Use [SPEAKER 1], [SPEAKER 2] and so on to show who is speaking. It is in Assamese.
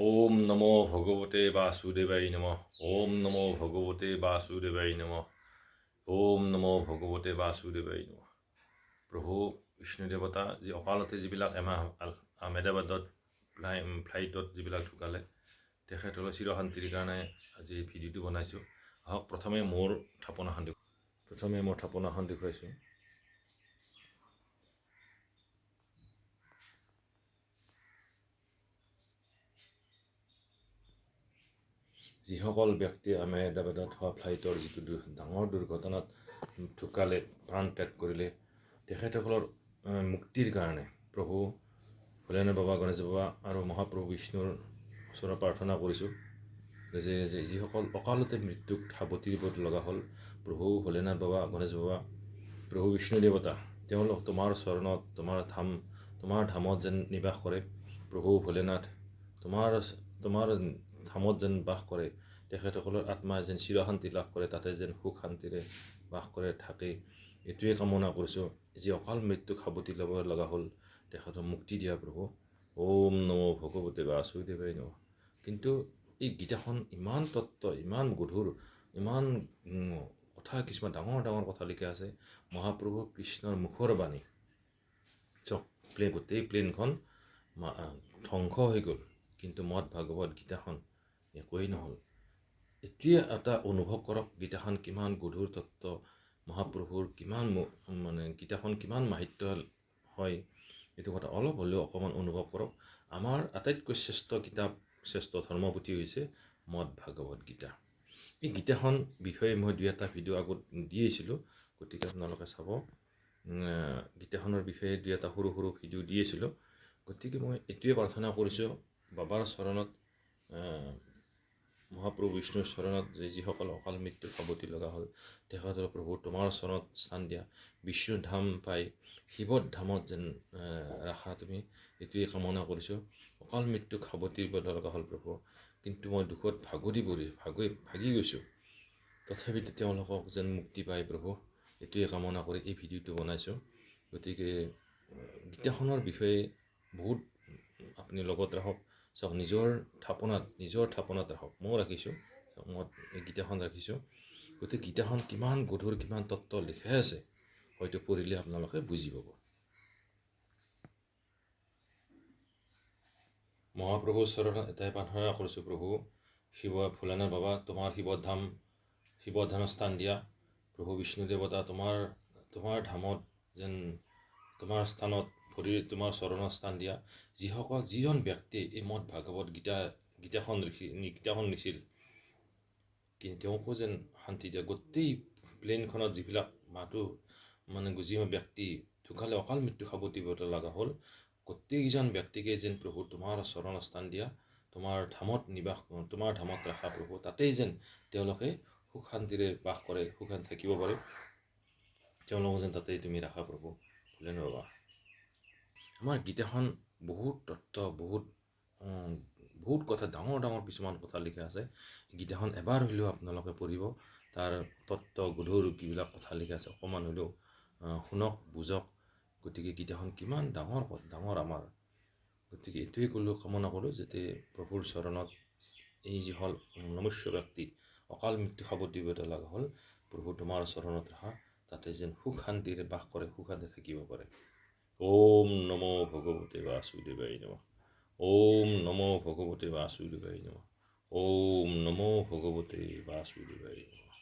[SPEAKER 1] ওম নমো ভগবতে বাসুদেবায় নমঃ। ওম নমো ভগবতে বাসুদেবায় নমঃ। ওম নমো ভগৱতে বাসুদেৱায় নমঃ। প্ৰভু বিষ্ণু দেৱতা যি অকালতে যিবিলাক আহমেদাবাদত ফ্লাইটত যিবিলাক ঢুকালে, তেখেতলৈ চিৰশান্তিৰ কাৰণে আজি এই ভিডিঅ'টো বনাইছোঁ। আহক প্ৰথমে মোৰ থাপনাখন দেখুৱাইছোঁ। যিসকল ব্যক্তি আহমেদাবাদত হোৱা ফ্লাইটৰ যিটো ডাঙৰ দুৰ্ঘটনাত ঢুকালে, প্ৰাণ ত্যাগ কৰিলে, তেখেতসকলৰ মুক্তিৰ কাৰণে প্ৰভু ভোলেনাথ বাবা, গণেশ বাবা আৰু মহাপ্ৰভু বিষ্ণুৰ ওচৰত প্ৰাৰ্থনা কৰিছোঁ যে যিসকল অকালতে মৃত্যুক সাৱটি দিব লগা হ'ল, প্ৰভু ভোলেনাথ বাবা, গণেশ বাবা, প্ৰভু বিষ্ণু দেৱতা, তেওঁলোক তোমাৰ চৰণত, তোমাৰ ধামত যেন নিবাস কৰে। প্ৰভু ভোলেনাথ, তোমাৰ ধামত যেন বাস কৰে, তেখেতসকলৰ আত্মাই যেন চিৰশান্তি লাভ কৰে, তাতে যেন সুখ শান্তিৰে বাস কৰে, থাকে। এইটোৱে কামনা কৰিছোঁ। যি অকাল মৃত্যুক সাৱটি ল'ব লগা হ'ল, তেখেতক মুক্তি দিয়া প্ৰভু। ওম নমো ভগৱতে বাসুদেৱায় নমঃ। কিন্তু এই গীতাখন ইমান তত্ত্ব, ইমান গধুৰ, ইমান কথা, কিছুমান ডাঙৰ ডাঙৰ কথা লিখা আছে। মহাপ্ৰভু কৃষ্ণৰ মুখৰ বাণী। গোটেই প্লেনখন ধ্বংস হৈ গ'ল, কিন্তু মদ ভাগৱত গীতাখন একোৱেই নহ'ল। এতিয়া এটা অনুভৱ কৰক, গীতাখন কিমান গধুৰ তত্ত্ব, মহাপ্ৰভুৰ কিমান গীতাখন কিমান মাহাত্য হয়, এইটো কথা অলপ হ'লেও অকণমান অনুভৱ কৰক। আমাৰ আটাইতকৈ শ্ৰেষ্ঠ কিতাপ, শ্ৰেষ্ঠ ধৰ্মপুথি হৈছে মদ ভাগৱত গীতা। এই গীতাখন বিষয়ে মই 2-এটা ভিডিঅ' আগত দিয়েছিলোঁ, গতিকে আপোনালোকে চাব। গীতাখনৰ বিষয়ে 2-এটা সৰু সৰু ভিডিঅ' দিয়েছিলোঁ। গতিকে মই এইটোৱে প্ৰাৰ্থনা কৰিছোঁ, বাবাৰ চৰণত, মহাপ্ৰভু বিষ্ণুৰ চৰণত, যিসকল অকাল মৃত্যু সাৱটি লগা হ'ল, তেখেতৰ প্ৰভু তোমাৰ চৰণত স্থান দিয়া, বিষ্ণুৰ ধাম পাই শিৱৰ ধামত যেন ৰাখা তুমি, এইটোৱে কামনা কৰিছোঁ। অকাল মৃত্যুক সাৱটি লগা হ'ল প্ৰভু, কিন্তু মই দুখত ভাগি গৈছোঁ, তথাপিতো তেওঁলোকক যেন মুক্তি পায় প্ৰভু, এইটোৱে কামনা কৰি এই ভিডিঅ'টো বনাইছোঁ। গতিকে গীতাখনৰ বিষয়ে বহুত আপুনি লগত ৰাখক, চাওক, নিজৰ থাপনাত ৰাখক। ময়ো ৰাখিছোঁ, মই এই গীতাখন ৰাখিছোঁ। গতিকে গীতাখন কিমান গধুৰ, কিমান তত্ত্ব লিখাই আছে, হয়তো পঢ়িলে আপোনালোকে বুজি পাব। মহাপ্ৰভুৰ চৰণত এটাই প্ৰাৰ্থনা কৰিছোঁ, প্ৰভু ভোলেনাথ বাবা, তোমাৰ শিৱধামত স্থান দিয়া, প্ৰভু বিষ্ণু দেৱতা, তোমাৰ ধামত যেন, তোমাৰ স্থানত তোমাৰ চৰণত স্থান দিয়া। যিজন ব্যক্তিয়ে এই মদ ভাগৱত গীতাখন লিখিছিল, কিন্তু তেওঁকো যেন শান্তি দিয়া। গোটেই প্লেনখনত যিবিলাক যি ব্যক্তি ঢুকালে, অকাল মৃত্যু সাৱটি লগা হ'ল, গোটেইকেইজন ব্যক্তিকে যেন প্ৰভু তোমাৰ চৰণত স্থান দিয়া, তোমাৰ ধামত ৰাখা প্ৰভু, তাতেই যেন তেওঁলোকে সুখ শান্তিৰে বাস কৰে, সুখ শান্তি থাকিব পাৰে, তেওঁলোকক যেন তাতেই তুমি ৰাখা প্ৰভু ভোলেনাথ বাবা। আমাৰ গীতাখন বহুত তত্ত্ব, বহুত কথা, ডাঙৰ ডাঙৰ কিছুমান কথা লিখা আছে। গীতাখন এবাৰ হ'লেও আপোনালোকে পঢ়িব, তাৰ তত্ত্ব গধুৰ যিবিলাক কথা লিখা আছে, অকণমান হ'লেও শুনক, বুজক। গতিকে গীতাখন কিমান ডাঙৰ আমাৰ। গতিকে এইটোৱে কামনা কৰোঁ, যাতে প্ৰভুৰ চৰণত এই যিসকল মনুষ্য ব্যক্তি অকাল মৃত্যু সাৱটি লগা হ'ল, প্ৰভু তোমাৰ চৰণত ৰাখা, তাতে যেন সুখ শান্তিৰে বাস কৰে, সুখ শান্তি থাকিব পাৰে। ওম নমো ভগৱতে বাসুদেৱায় নমঃ। ওম নমো ভগৱতে বাসুদেৱায় নমঃ। ওম নমো ভগৱতে বাসুদেৱায় নমঃ।